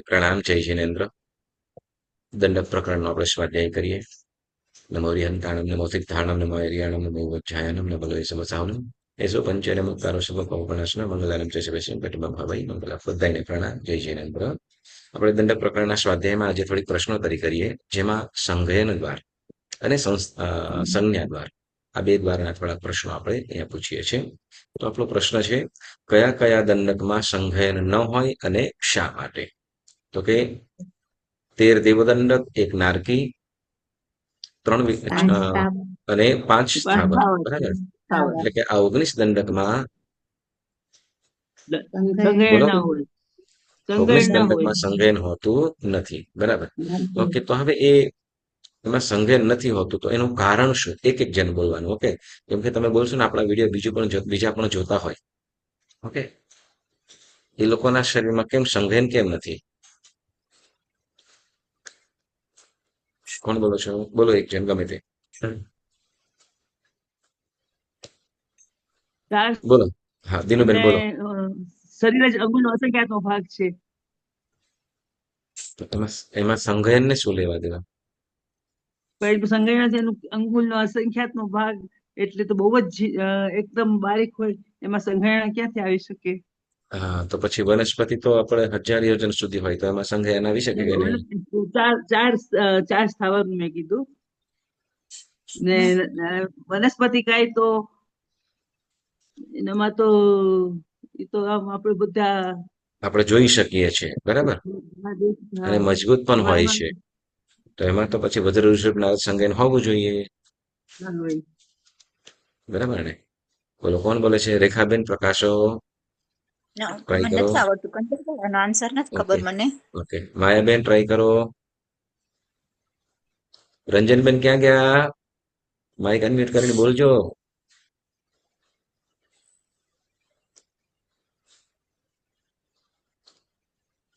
પ્રણામ. જય જિનેન્દ્ર. દંડક પ્રકરણનો આપણે સ્વાધ્યાય કરીએ. નમો રિહંતાણમ નમો સિદ્ધાણમ નમો હરિયાણમ નમો વજ્જાયનમ નમો લોય સમસાવનમ એસો પંચેન મુક્તારો શુભ પવપણાસન મંગલાનમ ચે શિવસ્યમ કટિમમ હવૈ મંગલા બધાને પ્રણામ. જય જિનેન્દ્ર. આપણે દંડક પ્રકરણના સ્વાધ્યાયમાં આજે થોડીક પ્રશ્નોત્તરી કરીએ, જેમાં સંઘયન દ્વાર અને સંજ્ઞા દ્વાર, આ બે દ્વારના થોડાક પ્રશ્નો આપણે અહીંયા પૂછીએ છીએ. તો આપણો પ્રશ્ન છે, કયા કયા દંડકમાં સંઘયન ન હોય અને શા માટે? તો કે 13 દેવદંડક, એક નારકી, 3 અને 5 સ્થાવર. બરાબર. એટલે કે આ 19 દંડકમાં બોલો, 19 દંડકમાં સંઘયન હોતું નથી. બરાબર. ઓકે, તો હવે એમાં સંઘયન નથી હોતું, તો એનું કારણ શું? એક એક જણ બોલવાનું. ઓકે, કેમ કે તમે બોલશો ને, આપણા વિડીયો બીજા પણ જોતા હોય. ઓકે, એ લોકોના શરીરમાં કેમ સંઘયન કેમ નથી? કોણ બોલો છો? બોલો એક જણ, ગમે તે બોલો. હા, દિનુબેન બોલો. શરીર જ અંગનો અસંખ્યાતનો ભાગ છે. તો એમાં સંઘયન ને શું લેવા દેવા? સંઘયન એનું અંગુલનો અસંખ્યાતનો ભાગ, એટલે તો બહુ જ એકદમ બારીક હોય, એમાં સંઘયન ક્યાંથી આવી શકે? હા, તો પછી વનસ્પતિ તો આપણે 1000 યોજન સુધી હોય, તો એમાં સંઘયન આવી શકે કે નહીં? ચાર સ્થાવર મેં કીધું ને, વનસ્પતિ કાય તો એનામાં તો એ તો આમ આપણે બધા આપણે જોઈ શકીએ છીએ. બરાબર. અને મજબૂત પણ હોય છે, તો એમાં તો પછી વજ્ર ઋષભ સંઘયન હોવું જોઈએ. બરાબર ને? બોલો, કોણ બોલે છે? રેખાબેન, પ્રકાશો. ટ્રાય કરો. નથી આવડતું, એનો આન્સર નથી ખબર મને. ઓકે, માયાબેન ટ્રાય કરો. રંજનબેન ક્યાં ગયા? માઇક અનમ્યુટ કરીને બોલજો.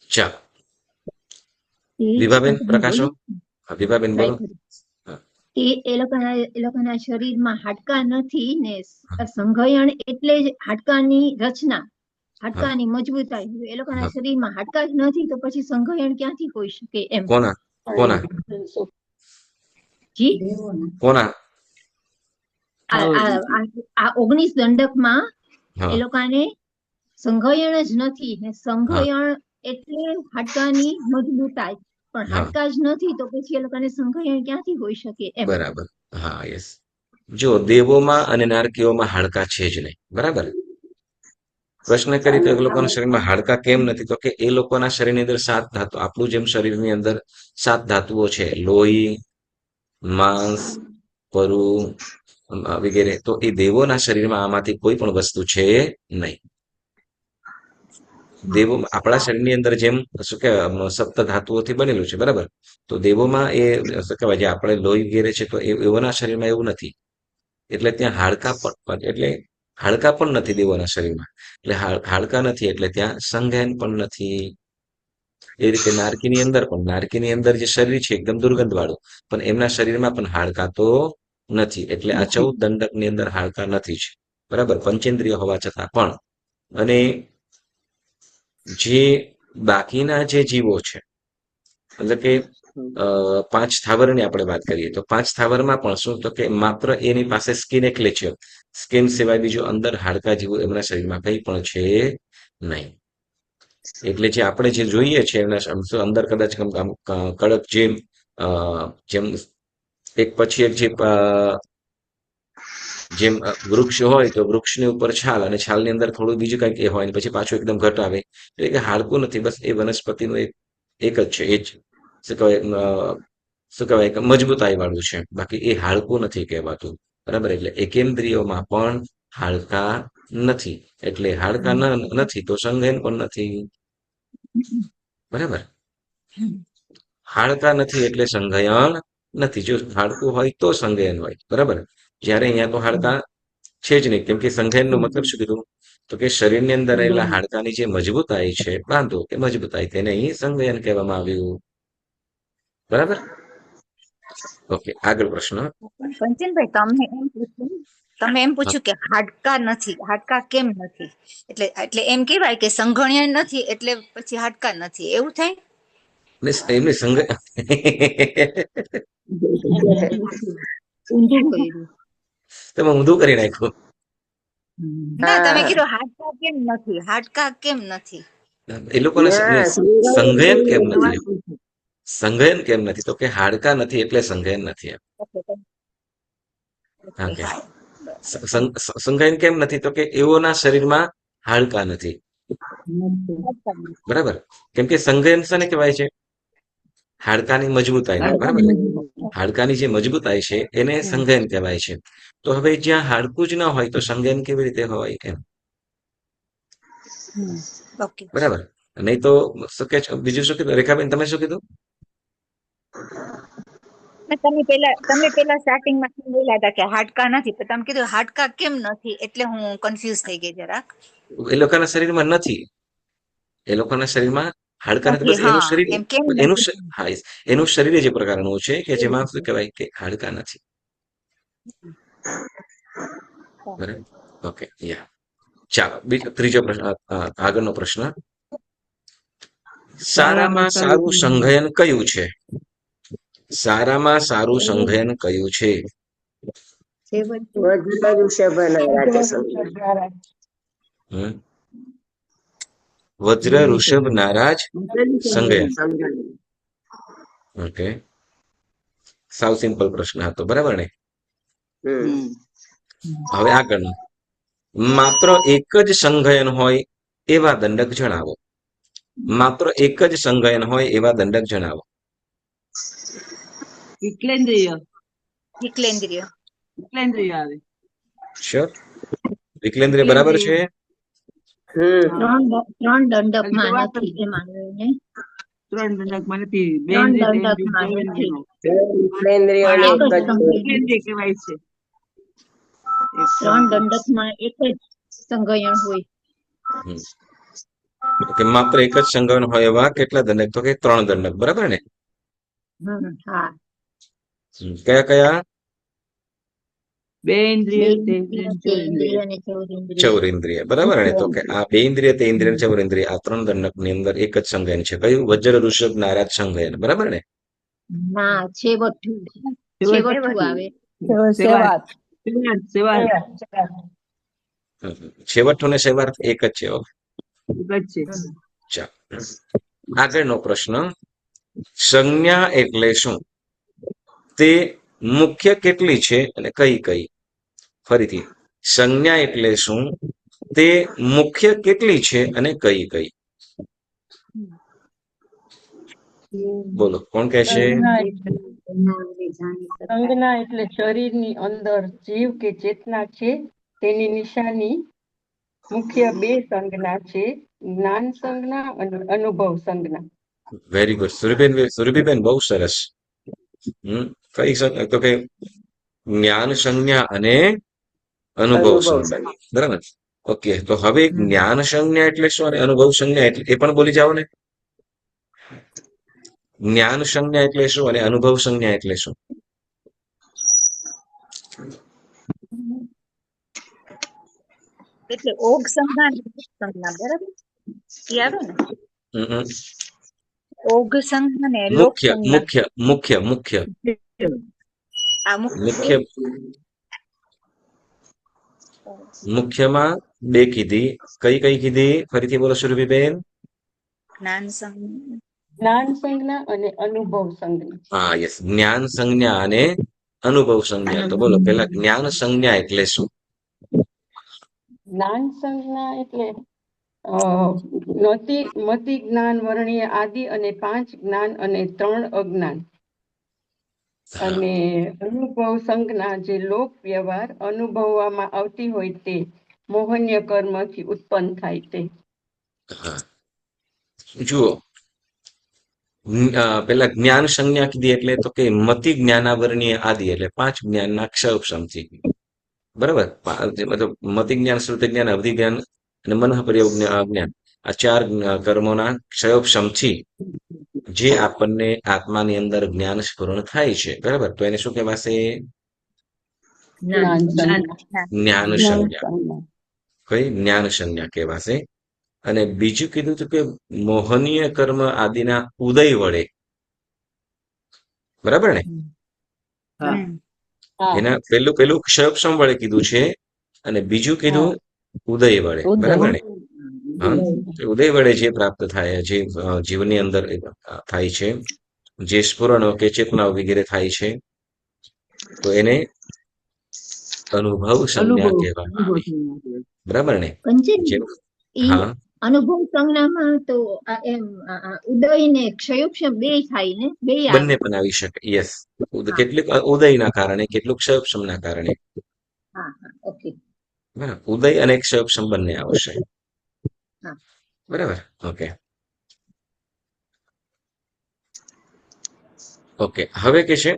ચાલો, વિભાબેન, પ્રકાશો. હા, વિભાબેન બોલો. એ લોકોના શરીરમાં હાડકા નથી ને, સંઘયન એટલે જ હાડકાની રચના, હાડકાની મજબૂતાઈ. એ લોકોના શરીરમાં હાડકા જ નથી, તો પછી સંઘયન ક્યાંથી હોઈ શકે? એમ. કોના કોના જી કોના? આ 19 દંડકમાં એ લોકોને સંઘયન જ નથી ને, સંઘયન એટલે હાડકાની મજબૂતાઈ, પણ હાડકા જ નથી, તો પછી એ લોકોને સંઘયન ક્યાંથી હોઈ શકે? એમ. બરાબર. હા, યસ. જો દેવોમાં અને નારકીઓમાં હાડકા છે જ નહીં. બરાબર. પ્રશ્ન કરી તો એ લોકોના શરીરમાં હાડકા કેમ નથી? તો કે એ લોકોના શરીરની અંદર 7 ધાતુ, આપણું જેમ શરીરની અંદર 7 ધાતુઓ છે, લોહી, માંસ, પરુ વગેરે, તો એ દેવોના શરીરમાં આમાંથી કોઈ પણ વસ્તુ છે નહીં. દેવો આપણા શરીરની અંદર જેમ શું કહેવાય, સપ્ત ધાતુઓથી બનેલું છે. બરાબર. તો દેવોમાં એ શું કહેવાય, જે આપણે લોહી વગેરે છે, તો એઓના શરીરમાં એવું નથી. એટલે ત્યાં હાડકા પણ નથી દેવોના શરીરમાં. એટલે હાડકા નથી, એટલે ત્યાં સંઘયન પણ નથી. એ રીતે નારકીની અંદર જે શરીર છે એકદમ દુર્ગંધ વાળું, પણ એમના શરીરમાં પણ હાડકા તો નથી. એટલે આ 14 દંડકની અંદર હાડકા નથી જ. બરાબર. પંચેન્દ્રિય હોવા છતાં પણ. અને જે બાકીના જે જીવો છે, એટલે કે 5 સ્થાવરની આપણે વાત કરીએ, તો 5 સ્થાવરમાં પણ શું? તો કે માત્ર એની પાસે સ્કિન એકલે છે. સ્કિન સિવાય બીજું અંદર હાડકા જેવું એમના શરીરમાં કંઈ પણ છે નહીં. એટલે જે આપણે જે જોઈએ છે એમના અંદર કદાચ કડક જેમ એક પછી એક જેમ વૃક્ષ હોય, તો વૃક્ષની ઉપર છાલ, અને છાલની અંદર થોડું બીજું કંઈક એ હોય, પછી પાછું એકદમ ઘટ આવે. એટલે કે હાડકું નથી, બસ એ વનસ્પતિનું એક જ છે. એ જ શું કહેવાય મજબૂતાઈ વાળું છે. બાકી એ હાડકું નથી કહેવાતું. બરાબર. એટલે એકેન્દ્રિયોમાં પણ હાડકા નથી. એટલે હાડકા નથી તો સંઘયન પણ નથી. બરાબર. હાડકા નથી એટલે સંઘયન નથી. જો હાડકું હોય તો સંઘયન હોય. બરાબર. જ્યારે અહીંયા તો હાડકા છે જ નહીં, કેમ કે સંઘયનનો મતલબ શું કીધું? તો કે શરીરની અંદર રહેલા હાડકાની જે મજબૂતાઈ છે, બાંધો કે મજબૂતાઈ, તેને અહીં સંઘયન કહેવામાં આવ્યું. બરાબર. ઓકે, આગળ પ્રશ્ન. કંચનભાઈ, તમને એમ પૂછું તમે એમ પૂછ્યું કે હાડકા નથી, હાડકા કેમ નથી, એટલે એટલે એમ કહેવાય કે સંઘણ્ય નથી એટલે પછી હાડકા નથી, એવું થાય. ને એમને સંગ ઊંધું કર્યું. તમે ઊંધું કરી નાખ્યું. ના, તમે હા કીધું હાડકા કેમ નથી, હાડકા કેમ નથી. એ લોકોને ના સંઘયન કેમ નથી? સવાલ પૂછો. સંઘયન કેમ નથી? તો કે હાડકા નથી એટલે સંઘયન નથી એમ. ઓકે, હા ઓકે, કે હા. સંઘયન કેમ નથી? તો કે એઓના શરીરમાં હાડકા નથી. હાડકા નથી. બરાબર? કેમ કે સંઘયન શાને કહેવાય છે? હાડકાની મજબૂતાઈને. બરાબર ને? હાડકાની જે મજબૂતાઈ છે એને સંઘયન કહેવાય છે. તો હવે જ્યાં હાડકું જ ન હોય તો સંઘયન કેવી રીતે હોય એમ? ઓકે. બરાબર? નહીં તો બીજું શું કીધું? રેખાબેન તમે શું કીધું? ને તમે પેલા સ્ટાર્ટિંગમાં બોલ્યા હતા કે હાડકા નથી, પણ તમે કીધું હાડકા કેમ નથી, એટલે હું કન્ફ્યુઝ થઈ ગઈ જરાક. એ લોકોના શરીરમાં નથી. એ લોકોના શરીરમાં હાડકા નથી. નથી, બસ એનું હા, શરીર એમ કેમ એનું નથી. હા એનું શરીર જ એ પ્રકારનું છે કે જેમાં શું કહેવાય કે હાડકા નથી. બરાબર? ઓકે, યા. ચાલો ત્રીજો પ્રશ્ન, આગળનો પ્રશ્ન. સારામાં સારું સંઘયન કયું છે? સારામાં સારું સંઘયન કયું છે? વજ્ર વૃષભના રાજા સંઘ. હમ? વજ્ર ઋષભ નારાજ સંઘયન. ઓકે, સાવ સિમ્પલ પ્રશ્ન હતો. બરાબર ને? હવે આગળનું. માત્ર એક જ સંઘયન હોય એવા દંડક જણાવો. માત્ર એક જ સંઘયન હોય એવા દંડક જણાવો. વિકલેન્દ્રિય વિકલેન્દ્રિય. વિકલેન્દ્રિય આવે. શ્યોર? વિકલેન્દ્રિય બરાબર છે? ત્રણ દંડકમાં નથી એમાં ને. 3 દંડકમાં નથી. ત્રણ બેન્દ્રિય, દંડકમાં નથી. વિકલેન્દ્રિય અને એક જ એક જ સંઘયન. વિકલેન્દ્રિય કહેવાય છે. 3 દંડકમાં એક જ સંઘયન હોય. હમ. કે માત્ર એક જ સંઘયન હોય એવા કેટલા દંડક? તો કે 3 દંડક. બરાબર ને? હા. કયા કયા? બેન્દ્રિય, બેન્દ્રિય, તેન્દ્રિય અને ચૌરેન્દ્રિય. ચૌરેન્દ્રિય. બરાબર ને? તો કે આ બે ઇન્દ્રિય, તે ઇન્દ્રિય અને ચૌરેન્દ્રિય, આ 3 દંડક ની અંદર એક જ સંઘયન છે. કયું? વજ્ર ઋષભ નારાજ સંઘયન. બરાબર ને? ના, છેવટું આવે. સેવાત. સેવાત છેવટું ને સેવાર્થ એક જ છે. એક જ છે. ચાલો આગળનો પ્રશ્ન. સંજ્ઞા એટલે શું? તે મુખ્ય કેટલી છે અને કઈ કઈ? ફરીથી, સંજ્ઞા એટલે શું? તે મુખ્ય કેટલી છે અને કઈ કઈ? બોલો, કોણ કહેશે? સંજ્ઞા એટલે શરીરની અંદર જીવ કે ચેતના છે તેની નિશાની. મુખ્ય 2 સંજ્ઞા છે, જ્ઞાન સંજ્ઞા અને અનુભવ સંજ્ઞા. Very good. સુરભીબેન બહુ સરસ. કઈ તો કે જ્ઞાન સંજ્ઞા અને અનુભવ સંજ્ઞા. બરાબર? ઓકે, તો હવે જ્ઞાન સંજ્ઞા એટલે શું અને અનુભવ સંજ્ઞા એટલે એ પણ બોલી જાઓ ને. જ્ઞાન સંજ્ઞા એટલે શું અને અનુભવ સંજ્ઞા એટલે શું? એટલે ઓગ સંજ્ઞા બરાબર ઈ આવે ને. ઓગ સંજ્ઞા ને લોક મુખ્ય સંજ્ઞા. મુખ્ય મુખ્ય મુખ્ય આ મુખ્ય મુખ્યમાં 2 કીધી. કઈ કઈ કીધી? ફરીથી બોલો સુરભીબેન. જ્ઞાન સંજ્ઞા. જ્ઞાન સંજ્ઞા અને અનુભવ સંજ્ઞા. હા, યસ. જ્ઞાન સંજ્ઞા અને અનુભવ સંજ્ઞા. તો બોલો પેલા જ્ઞાન સંજ્ઞા એટલે શું? જ્ઞાન સંજ્ઞા એટલે મતિ જ્ઞાન વર્ણીય આદિ અને 5 જ્ઞાન અને 3 અજ્ઞાન. અને અનુભવ સંજ્ઞા જે લોક વ્યવહાર અનુભવવામાં આવતી હોય તે મોહન્ય કર્મથી ઉત્પન્ન થાય તે. જુઓ, પેલા જ્ઞાન સંજ્ઞા કીધી એટલે તો કે મતિ જ્ઞાનાવરણીય આદિ એટલે 5 જ્ઞાનના ક્ષયપક્ષમથી. બરાબર? મતલબ મતિ જ્ઞાન, શ્રુતિ જ્ઞાન, અવધિ જ્ઞાન અને મનઃ પ્રયોગ જ્ઞાન, આ 4 કર્મોના ક્ષયોપક્ષમથી જે આપણને આત્માની અંદર જ્ઞાન સ્ફુરણ થાય છે. બરાબર? તો એને શું કહેવાશે? જ્ઞાન જ્ઞાન. સંજ્ઞા. જ્ઞાન જ્ઞાન સંજ્ઞા. સંજ્ઞા. કઈ જ્ઞાન સંજ્ઞા કહેવાશે. અને બીજું કીધું હતું કે મોહનીય કર્મ આદિના ઉદય વડે, બરાબર ને? હા. હા, એના પેલું ક્ષયક્ષમ વડે કીધું છે અને બીજું કીધું ઉદય વડે, ઉદય. બરાબર ને? હા, ઉદય. ઉદય વડે જે પ્રાપ્ત થાય, જે જીવની અંદર થાય છે, જે સ્ફુરણો કે ચેતનાઓ વગેરે થાય છે, તો એને અનુભવ સંજ્ઞા અનુભવ કહેવામાં અનુભવ આવે, સંજ્ઞા કહેવાય. બરાબર ને? કંચન જેમ ઈ હા, અનુભવ સંજ્ઞામાં તો ઉદય ને ક્ષયોક્ષમ બે થાય ને, બે આવે. બંને પણ આવી શકે. યસ, હા. કેટલીક ઉદયના કારણે, કેટલુંક ક્ષયક્ષમના કારણે. હા હા ઓકે. બરાબર, ઉદય અને ક્ષયક્ષમ બંને આવશે. હા. બરાબર, ઓકે. ઓકે, હવે કે છે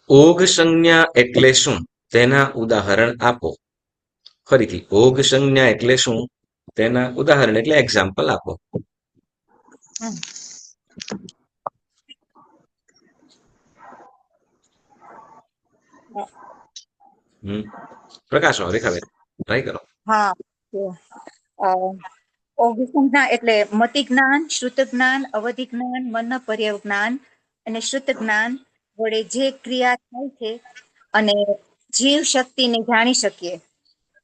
ઓગ સંજ્ઞા એટલે શું, તેના ઉદાહરણ આપો. ફરીથી, ઓગ સંજ્ઞા એટલે શું, તેના ઉદાહરણ એટલે એક્ઝામ્પલ આપો. પ્રકાશો, રેખાબેન ટ્રાય કરો. હા ઓગસંજ્ઞા એટલે મતિ જ્ઞાન, શ્રુત જ્ઞાન, અવધિ જ્ઞાન, મન પર્યવ જ્ઞાન અને શ્રુત જ્ઞાન વડે જે ક્રિયા થાય છે અને જીવ શક્તિને જાણી શકીએ.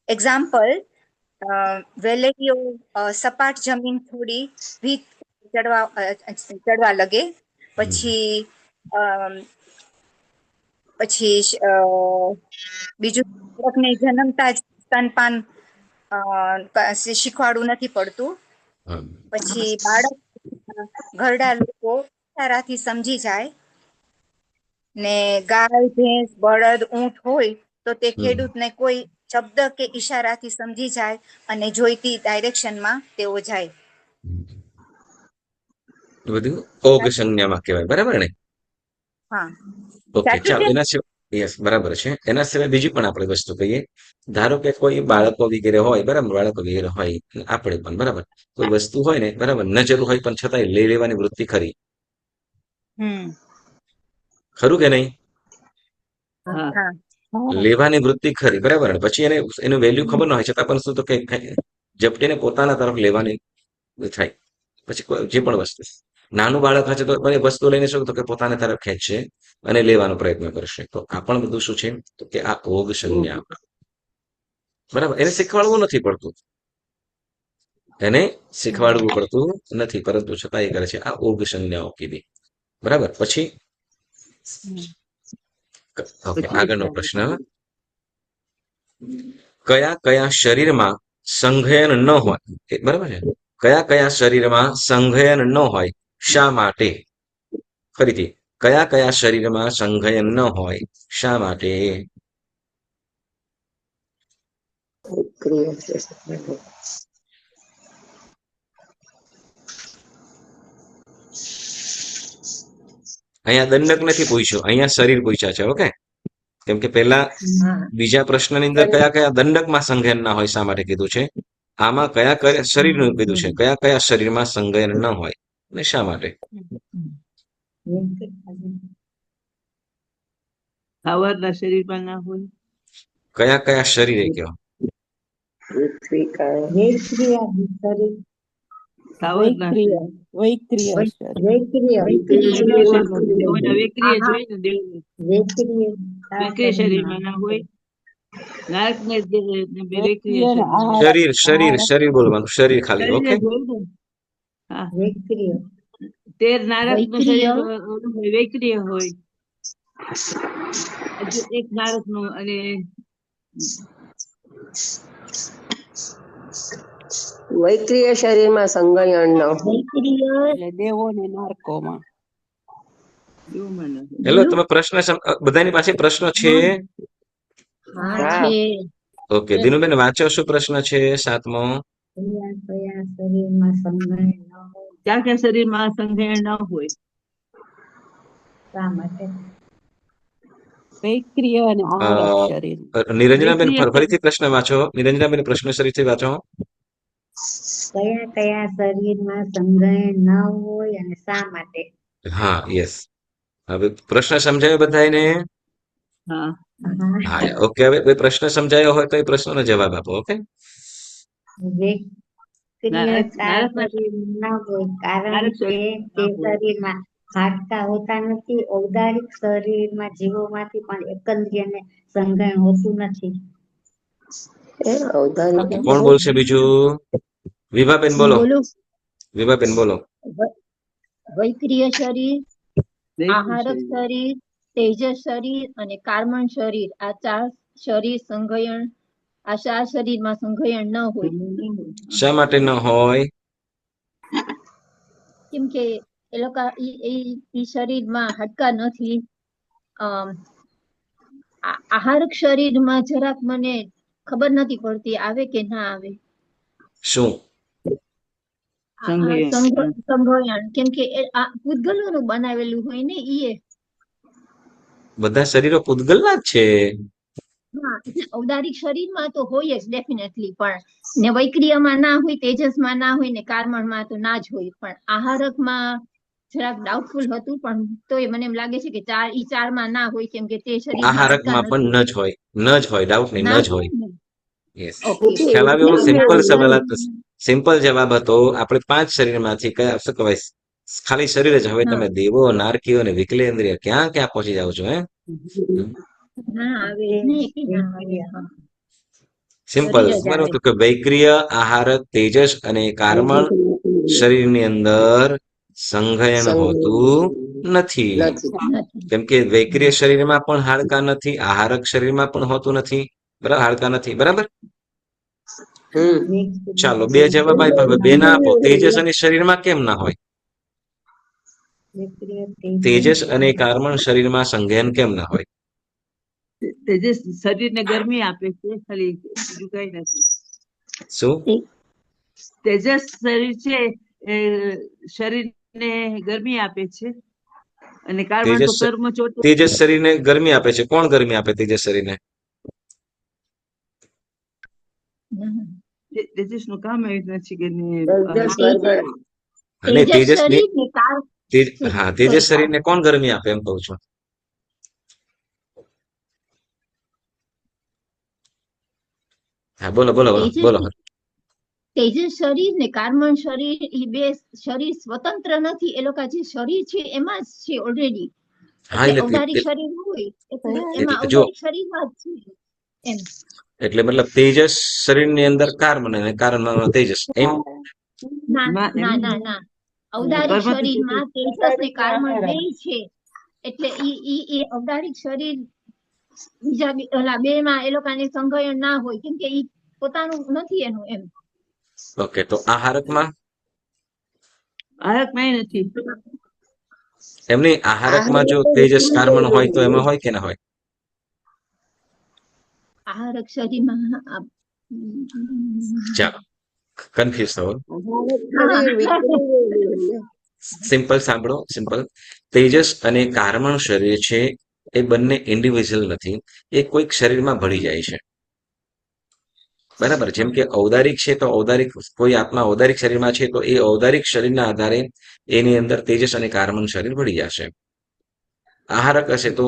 એક્ઝામ્પલ, વેલેરીઓ સપાટ જમીન થોડી ભીત ચડવા લગે, પછી બીજું બાળકને જન્મતા જ સ્તનપાન શીખવાડવું નથી પડતું. પછી બાળક ઘરડા લોકો સારાથી સમજી જાય ને ગાય, ભેંસ, બળદ, ઊંટ હોય તો તે ખેડૂતને કોઈ શબ્દ કે ઈશારાથી સમજી જાય અને જોઈતી ડાયરેક્શનમાં તેઓ જાય. બધું ઓગ સંજ્ઞામાં કહેવાય, બરાબર ને? હા, ઓકે, સાચું ચાલો. છે? એના સિવાય યસ, બરાબર છે. એના સિવાય બીજી પણ આપણે વસ્તુ કહીએ. ધારો કે કોઈ બાળકો વગેરે હોય, બરાબર, બાળકો વગેરે હોય, આપણે પણ બરાબર કોઈ વસ્તુ હોય ને, બરાબર, નજર હોય પણ છતાંય લઈ લેવાની વૃત્તિ ખરી, ખરું કે નહીં? હા. હા, લેવાની વૃત્તિ ખરી, બરાબર ને? પછી એનું વેલ્યુ ખબર ન હોય છતાં પણ શું તો કે ઝપટીને પોતાના તરફ લેવાની થાય. પછી જે પણ વસ્તુ, નાનું બાળક હશે તો એ વસ્તુ લઈને શું તો કે પોતાના તરફ ખેંચશે અને લેવાનો પ્રયત્ન કરશે. તો આ પણ બધું શું છે તો કે આ ઓગ સંજ્ઞા, બરાબર. એને શીખવાડવું નથી પડતું, એને શીખવાડવું પડતું નથી, પરંતુ છતાં એ કરે છે. આ ઓગ સંજ્ઞાઓ કીધી, બરાબર. પછી ઓકે, આગળનો પ્રશ્ન, કયા કયા શરીરમાં સંઘયન ન હોય, બરાબર છે? કયા કયા શરીરમાં સંઘયન ન હોય, શા માટે? ફરીથી, કયા કયા શરીરમાં સંઘયન ન હોય, શા માટે? ક્રિયા છે. અહીંયા દંડક નથી પૂછ્યું, અહીંયા શરીર પૂછ્યા છે. ઓકે, કેમ કે પેલા બીજા પ્રશ્નની અંદર કયા કયા દંડકમાં સંઘયન ના હોય શા માટે કીધું છે, આમાં કયા કયા શરીરનું કીધું છે, કયા કયા શરીરમાં સંઘયન ન હોય અને શા માટે? ખાવાના શરીરમાં ના હોય. કયા કયા શરીરે કયો? પૃથ્વી કાળ ખાવાના શરીર. વૈક્રિય શરીર. દેવોના વેક્રિય જ હોય ને, દેવોના વેક્રિય શરીરમાં ના હોય. નારકને વેક્રિય શરીરમાં શરીર શરીર શરીર બોલવાનું, શરીર ખાલી. શરીર ઓકે, જ હોય ને. હા, 13 નારકનું શરીર ઓલું હોય, વેક્રિય હોય. હજુ એક નારકનું અને વૈક્રિય શરીરમાં સંગયન ન હોય. એટલે દેવો ને નારકોમાં. દેવોમાં ના હોય. હેલો, તમે પ્રશ્ન બધાની પાસે પ્રશ્નો છે? હા. ઓકે, દિનુબેન વાંચો, શું પ્રશ્ન છે 7મો? ક્યાં ક્યાં શરીરમાં સંઘયન ન હોય? વૈક્રિય અને આરક શરીર. નિરંજનાબેન વેક્રિય ફરીથી પ્રશ્ન વાંચો. નિરંજનાબેન પ્રશ્ન ફરીથી વાંચો. કયા કયા શરીરમાં સંઘયન ન હોય અને શા માટે? હા, યસ. હવે પ્રશ્ન સમજાયો બધાને? હા. હા હા ઓકે, હવે કોઈ પ્રશ્ન સમજાયો હોય તો એ પ્રશ્નનો જવાબ આપો. ઓકે, વિક્રિયતા નારદના શરીર ન હોય કારણ નારદ કે તે શરીર શરીરમાં હાડકા હોતા નથી. ઔદારિક શરીરમાં જીવોમાંથી પણ એકંદ્રિયને સંગ્રહણ હોતું નથી. અવધારી ઓકે, કોણ બોલશે બીજું? વિભાબેન હું બોલો. બોલું. વિભાબેન બોલો. વૈક્રિય શરીર, આહારક શરીર. શરીર, તેજસ શરીર અને કાર્બન શરીર, આ ચાર શરીર સંઘયન, આ ચાર શરીરમાં સંઘયન ન હોય. શા માટે ન હોય? કેમ કે એ લોકો ઈ શરીરમાં હાડકા નથી. અમ, આહારક શરીરમાં જરાક મને ખબર નથી પડતી આવે કે ના આવે. શું? સંઘયન કેમ કે આ પૂતગલોનું બનાવેલું હોય ને ઈ. બધા શરીરો પૂતગલના જ છે. હા, એટલે ઔદારિક શરીરમાં તો હોય જ ડેફિનેટલી, પણ ને વૈક્રિયમાં ના હોય, તેજસમાં ના હોય ને કાર્બનમાં તો ના જ હોય. પણ આહારકમાં જરાક ડાઉટફુલ હતું, પણ તોય મને એમ લાગે છે કે ઈ ચારમાં ના હોય, કેમ કે તે શરીરમાં હાડકા આહારકમાં નથી. પણ ન જ હોય, ડાઉટ નહીં, ન ના જ હોય. હોય ને. Yes, okay. ખ્યાલ આવ્યો? એટલે સિમ્પલ અમારે સવાલ, સિમ્પલ જવાબ હતો. આપણે 5 શરીરમાંથી કયા શું કહેવાય, ખાલી શરીર જ. હવે હા તમે દેવો, નારકીઓ અને વિકલેન્દ્રિય ક્યાં ક્યાં પહોંચી જાવ છો? ના આવે તે જ નહીં કે ના આવે. ઇન્દ્રિય હા, સિમ્પલ, શરીર જ આવે. બરાબર. તો કે વૈક્રિય, આહારક, તેજસ અને કાર્બન શરીરની અંદર સંઘયન હોતું નથી. નથી. કેમ કે વૈક્રિય શરીરમાં પણ હાડકા નથી, આહારક શરીરમાં પણ હોતું નથી. બરાબર, હાડકા નથી. બરાબર. ચાલો, 2 જવાબ આપ્યા. હવે 2 ના આપો. તેજસ અને શરીરમાં કેમ ના હોય? વિક્રિય તેજસ અને કાર્બન શરીરમાં સંઘયન કેમ ના હોય? તેજસ શરીરને ગરમી આપે છે, ખાલી બીજું કઈ નથી. શું? તેજસ શરીર છે એ શરીરને ગરમી આપે છે, અને કાર્બન તો કર્મ ચોટે. તેજસ શરીરને ગરમી આપે છે. કોણ ગરમી આપે તેજસ શરીરને? તેજસ નું કામ એવું નથી કે અને તેજસ તેજસની શરીર ને હા, તેજસ શરીરને કોણ ગરમી આપે એમ કહું છું. હા, બોલો બોલો બોલો બોલો. તેજસ શરીર ને કાર્બન શરીર, એ બે શરીર સ્વતંત્ર નથી. એ લોકો જે શરીર છે એમાં જ છે ઓલરેડી. હા, એટલે એટલે ઔદારિક શરીર હોય એટલે એમાં એટલે જો ઔદારિક શરીરમાં જ છે એમ. એટલે મતલબ તેજસ શરીરની અંદર કાર્બન અને કાર્બનમાં તેજસ એમ. ના ના ના ના, ઔદારિક શરીરમાં તેજસ ને કાર્બન બે છે. એટલે ઈ ઔદારિક શરીર બીજા ઓલા બે માં એ લોકોને સંઘયન ના હોય, કેમ કે ઈ પોતાનું નથી એનું એમ. ઓકે, તો આહારકમાં કઈ નથી. એમની આહારકમાં જો તેજસ કાર્બન હોય તો એમાં હોય કે ના હોય? આહારક શરીરમાં ચાલો, કન્ફ્યુઝ થવો. સિમ્પલ સાંભળો, સિમ્પલ. તેજસ અને કાર્બન શરીર છે એ બંને ઇન્ડિવિજ્યુઅલ નથી, એ કોઈક શરીરમાં ભળી જાય છે. બરાબર. જેમ કે ઔદારિક છે તો ઔદારિક કોઈ આત્મા ઔદારિક શરીરમાં છે તો એ ઔદારિક શરીરના આધારે એની અંદર તેજસ અને કાર્બન શરીર ભળી જશે. આહારક હશે તો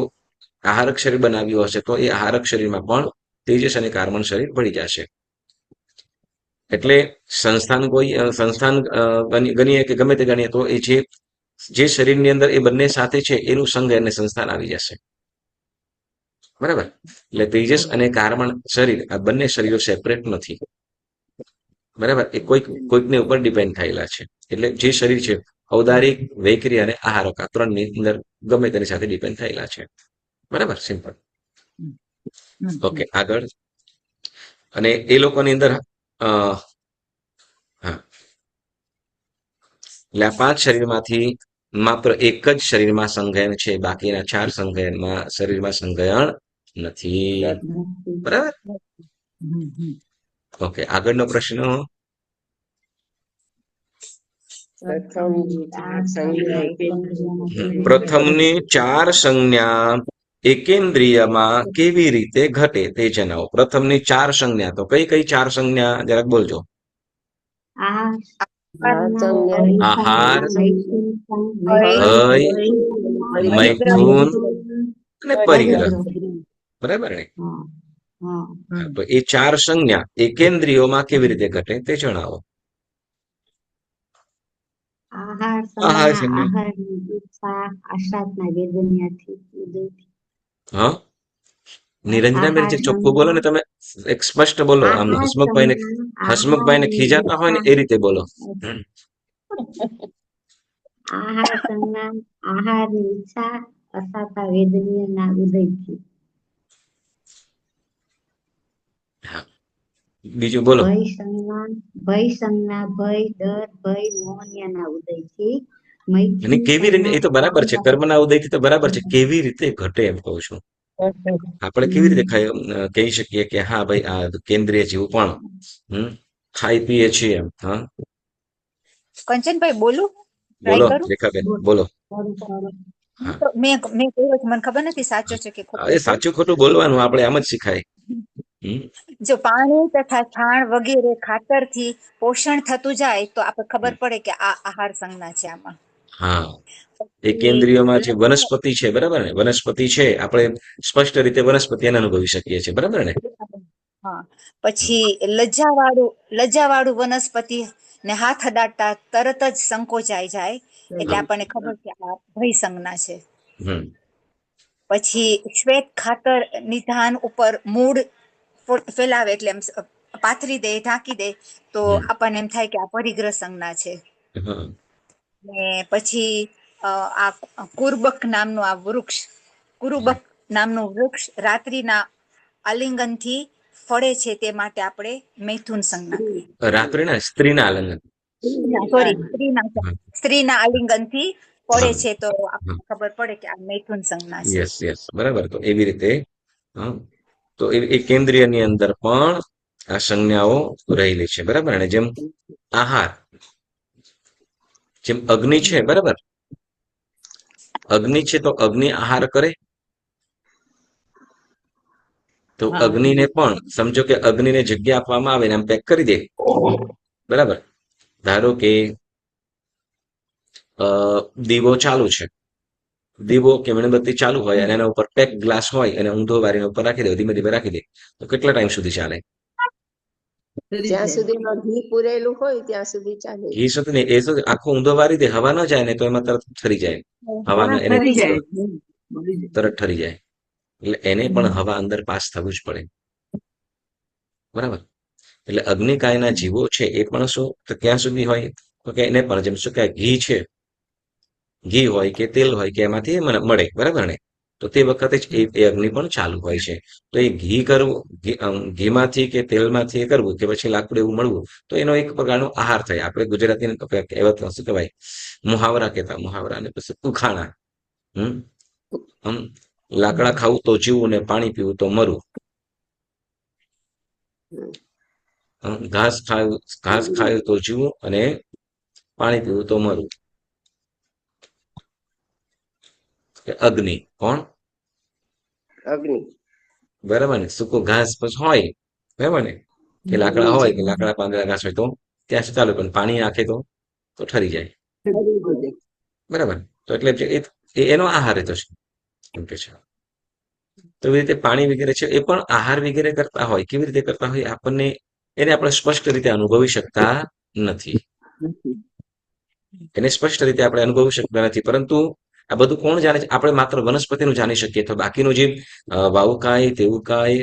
આહારક શરીર બનાવ્યું હશે તો એ આહારક શરીરમાં પણ તેજસ અને કાર્બન શરીર ભળી જશે. એટલે સંસ્થાન ગણીએ કે ગમે તે ગણીએ તો એ જે શરીરની અંદર એ બંને સાથે છે એનું સંઘ અને સંસ્થાન આવી જશે. બરાબર. એટલે તેજસ અને કાર્બન શરીર આ બંને શરીરો સેપરેટ નથી. બરાબર. એ કોઈકને ઉપર ડિપેન્ડ થયેલા છે. એટલે જે શરીર છે ઔદારિક, વૈક્રિય અને આહારક આ ત્રણની અંદર ગમે તેની સાથે ડિપેન્ડ થયેલા છે. બરાબર. સિમ્પલ. ઓકે, આગળ. અને એ લોકોની અંદર હા, એટલે આ 5 શરીરમાંથી માત્ર એક જ શરીરમાં સંઘયન છે, બાકીના 4 શરીરમાં સંઘયન નથી. બરાબર. ઓકે, આગળનો પ્રશ્ન. પ્રથમની 4 સંજ્ઞા એકેન્દ્રિયમાં કેવી રીતે ઘટે તે જણાવો. પ્રથમની 4 સંજ્ઞા, તો કઈ કઈ 4 સંજ્ઞા જરાક બોલજો. આહાર, ભય, મૈથુન અને પરિગ્રહ. બરાબર ને? હા હા હા, તો એ 4 સંજ્ઞા એકેન્દ્રિયોમાં કેવી રીતે ઘટે તે જણાવો. આહાર આહાર સંજ્ઞા સંજ્ઞા. આહારની ઈચ્છા આશાતના વેદન્યાથી ઉદયથી હા, નિરંજના બેન આહાર જે ચોખ્ખું બોલો ને સંજ્ઞા તમે, એક સ્પષ્ટ બોલો. આમ આહાર હસમુખભાઈને આહારની ખીજાતા હોય ને ઈચ્છા એ રીતે બોલો. આહાર સંજ્ઞા આહારની ઈચ્છા અસાતા વેદનીયના ઉદયથી હા, બીજું બોલો. ભય સંજ્ઞા ભય ડર ભય મોહન્યના ઉદયથી અને મૈત્રી કેવી રીતે, એ તો બરાબર છે, સંજ્ઞા કર્મના ઉદયથી તો બરાબર છે, કેવી રીતે ઘટે એમ કહું છું. આપણે કેવી રીતે કહી શકીએ કે હા ભાઈ આ કેન્દ્રીય જીવ પણ ખાઈ પીએ છીએ એમ. હા, કંચનભાઈ બોલું, ટ્રાય બોલો કરું. રેખાબેન, બોલો. હા, તો મેં કહ્યું મને ખબર નથી સાચો છે કે હા, ખોટો એ છે. સાચું ખોટું બોલવાનું આપણે આમ જ શીખાય. હમ. જો પાણી તથા છાણ વગેરે ખાતરથી પોષણ થતું જાય તો આપણે ખબર પડે કે આ આહાર સંજ્ઞા છે આમાં. હા, એ પછી કેન્દ્રિયોમાં જે વનસ્પતિ છે, બરાબર ને, વનસ્પતિ છે, આપણે સ્પષ્ટ રીતે વનસ્પતિ એને અનુભવી શકીએ છીએ, બરાબર ને. હા, પછી લજ્જાવાળું વનસ્પતિ ને હાથ અડાડતા તરત જ સંકોચાઈ જાય એટલે હા. આપણને ખબર કે આ ભય સંજ્ઞા છે. હમ. પછી શ્વેત ખાતર નિધાન ઉપર મૂળ ફેલાવે એટલે એમ પાથરી દે, ઢાંકી દે તો હમ. આપણને એમ થાય કે આ પરિગ્રહ સંજ્ઞા છે. હા. ને પછી આ કુર્બક નામનું આ વૃક્ષ, કુરુબક નામનું વૃક્ષ રાત્રિના આલિંગનથી ફળે છે તે માટે આપણે મૈથુન સંજ્ઞા કહીએ. રાત્રિના સ્ત્રીના આલંગન. સોરી, હા. સ્ત્રીના આલિંગનથી ફળે હા. છે તો આપણને ખબર પડે કે આ મૈથુન સંજ્ઞા છે. યસ યસ, બરાબર. તો એવી રીતે હા, તો એ કેન્દ્રીયની અંદર પણ આ સંજ્ઞાઓ રહેલી છે, બરાબર. અને જેમ આહાર, જેમ અગ્નિ છે, બરાબર, અગ્નિ છે તો અગ્નિ આહાર કરે, તો હા અગ્નિને પણ સમજો કે અગ્નિને જગ્યા આપવામાં આવે ને આમ પેક કરી દે, બરાબર. ધારો કે દીવો ચાલુ છે, દીવો કે મીણબત્તી ચાલુ હોય અને એના ઉપર પેક ગ્લાસ હોય અને ઊંધો વારીને ઉપર રાખી દે, ધીમે ધીમે રાખી દે, તો કેટલા ટાઈમ સુધી ચાલે? કરી જ્યાં જાય. સુધીમાં ઘી પૂરેલું હોય ત્યાં સુધી ચાલે. ઘી સુધી ને એ શું આખો ઊંધો વારી દે, હવા ન જાય ને તો એમાં તરત ઠરી જાય, હવાના એને થઈ જાય. મળી જાય. તરત ઠરી જાય. એટલે એને પણ હવા અંદર પાસ થવું જ પડે, બરાબર. એટલે અગ્નિકાયના જીવો છે એ પણ શું તો ક્યાં સુધી હોય તો કે એને પણ જેમ શું કે ઘી છે, ઘી હોય કે તેલ હોય કે એમાંથી મળે, બરાબર ને. તો તે વખતે જ એ અગ્નિ પણ ચાલુ હોય છે. તો એ ઘી કરવું, ઘીમાંથી કે તેલમાંથી એ કરવું કે પછી લાકડું એવું મળવું, તો એનો એક પ્રકારનો આહાર થાય. આપણે ગુજરાતી કહેવત શું કહેવાય, મુહાવરા કહેતા, મુહાવરા ને પછી ઉખાણા. આમ લાકડા ખાવું તો જીવવું ને પાણી પીવું તો મરવું. ઘાસ ખાયું તો જીવવું અને પાણી પીવું તો મરવું. અગ્નિ કોણ? અગ્નિ. બરાબર ને. સૂકો ઘાસ પછી હોય, બરાબર ને, કે લાકડા હોય કે લાકડા પાંદડા ઘાસ હોય તો ત્યાં સુધી ચાલુ, પણ પાણી નાખે તો ઠરી જાય, બરાબર. તો એટલે એનો આહાર તો છે એમ કે છે. તો એવી રીતે પાણી વગેરે છે એ પણ આહાર વગેરે કરતા હોય. કેવી રીતે કરતા હોય આપણને એને આપણે સ્પષ્ટ રીતે અનુભવી શકતા નથી. એને સ્પષ્ટ રીતે આપણે અનુભવી શકતા નથી, પરંતુ આ બધું કોણ જાણે છે? આપણે માત્ર વનસ્પતિનું જાણી શકીએ, તો બાકીનું જે વાવુકાય, તેવુકાય,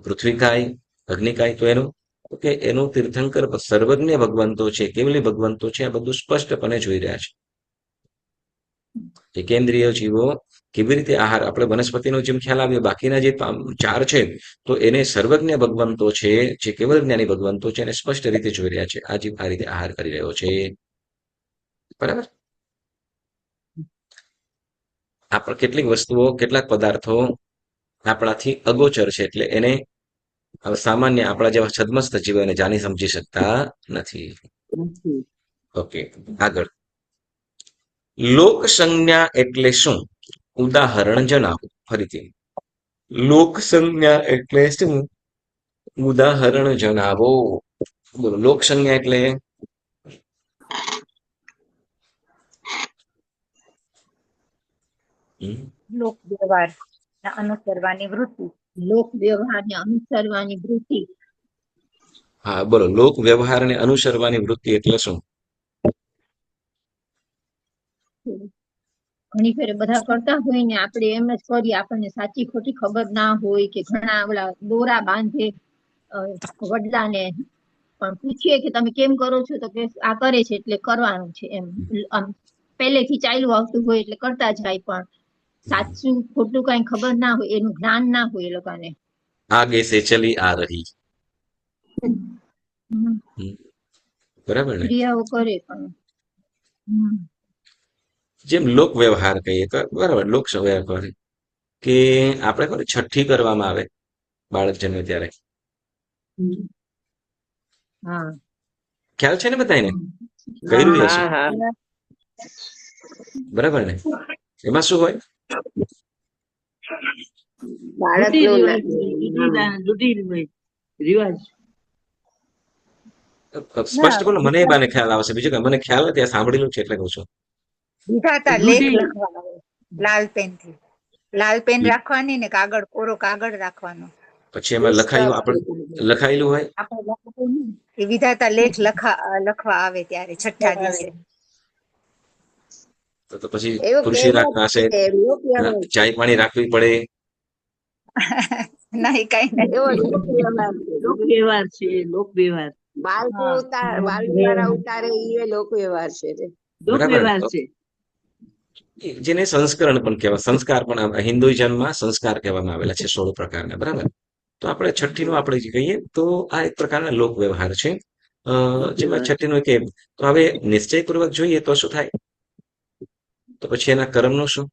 પૃથ્વીકાય, અગ્નિકાય, તો એનું તીર્થંકર સર્વજ્ઞ ભગવંતો છે, કેવલી ભગવંતો છે, આ બધું સ્પષ્ટપણે જોઈ રહ્યા છે. કેન્દ્રીય જીવો કેવી રીતે આહાર, આપણે વનસ્પતિનો જેમ ખ્યાલ આવ્યો, બાકીના જે 4 છે તો એને સર્વજ્ઞ ભગવંતો છે, જે કેવલ જ્ઞાની ભગવંતો છે, એને સ્પષ્ટ રીતે જોઈ રહ્યા છે. આ જીવ આ રીતે આહાર કરી રહ્યો છે, બરાબર. આપણે કેટલીક વસ્તુઓ, કેટલાક પદાર્થો આપણાથી અગોચર છે, એટલે એને સામાન્ય આપણા જેવા છદ્મસ્ત જીવો એને જાણી સમજી શકતા નથી. ઓકે, આગળ. લોક સંજ્ઞા એટલે શું? ઉદાહરણ જણાવો. ફરીથી, લોક સંજ્ઞા એટલે શું? ઉદાહરણ જણાવો. બોલો, લોક સંજ્ઞા એટલે લોક વ્યવહાર અનુસરવાની વૃત્તિ લોક વ્યવહારને અનુસરવાની વૃત્તિ. હા બોલો, લોક વ્યવહારને અનુસરવાની વૃત્તિ એટલે શું? ઘણી ફેરે બધા કરતા હોય ને આપણે એમ જ કરીએ, આપણને સાચી ખોટી ખબર ના હોય, કે ઘણા ઓલા દોરા બાંધે વડલાને, પણ પૂછીએ કે તમે કેમ કરો છો, તો કે આ કરે છે એટલે કરવાનું છે એમ. આમ પહેલેથી ચાલ્યું આવતું હોય એટલે કરતા જાય, પણ સાચું ખોટું કઈ ખબર ના હોય, એનું જ્ઞાન ના હોય એ લોકોને. આગે સે ચલી આ રહી. હમ, બરાબર ને? ક્રિયાઓ કરે પણ. હમ, જેમ લોક વ્યવહાર કહીએ તો બરાબર, લોક વ્યવહાર કે આપણે ખબર છઠ્ઠી કરવામાં આવે બાળક જન્મે ત્યારે, હા ખ્યાલ છે ને બધાને? હા કર્યું હશે, હા હા બરાબર ને? એમાં શું હોય? રૂઢી બાળકનું રિવાજ નામ. રૂઢી રિવાજ. સ્પષ્ટ બોલો, મને એ બાને ખ્યાલ આવશે, બીજું કઈ મને ખ્યાલ નથી, આ સાંભળેલું છે એટલે કહું છું. વિધાતા લેખ રૂઢી લખવા આવે લાલ પેન થી. લાલ પેન રાખવાની ને કાગળ, કોરો કાગળ રાખવાનો. પછી એમાં લખાયું આપણે લખાયેલું હોય, આપણે લખવું નહીં. એ વિધાતા લેખ લખવા આવે ત્યારે છઠ્ઠા દિવસે. તો પછી એવો ખુરશી કહેવત રાખવાશે, છે, લોક વ્યવહાર છે. ચાય પાણી રાખવી પડે. નહીં કઈ નહીં. એવો લોક વ્યવહાર છે. લોક વ્યવહાર છે, લોક વ્યવહાર. બાલ દ્વારા ઉતારે એ લોક વ્યવહાર છે રે. લોક બરાબર ને? વ્યવહાર તો છે. જેને સંસ્કરણ પણ કહેવાય, સંસ્કાર પણ હિન્દુઇઝમમાં સંસ્કાર કહેવામાં આવેલા છે 16 પ્રકારના, બરાબર? તો આપણે છઠ્ઠીનું આપણે જે કહીએ તો આ એક પ્રકારના લોક વ્યવહાર છે. જેમાં છઠ્ઠીનું કે તો હવે નિશ્ચયપૂર્વક જોઈએ તો શું થાય? તો પછી એના કર્મનું શું?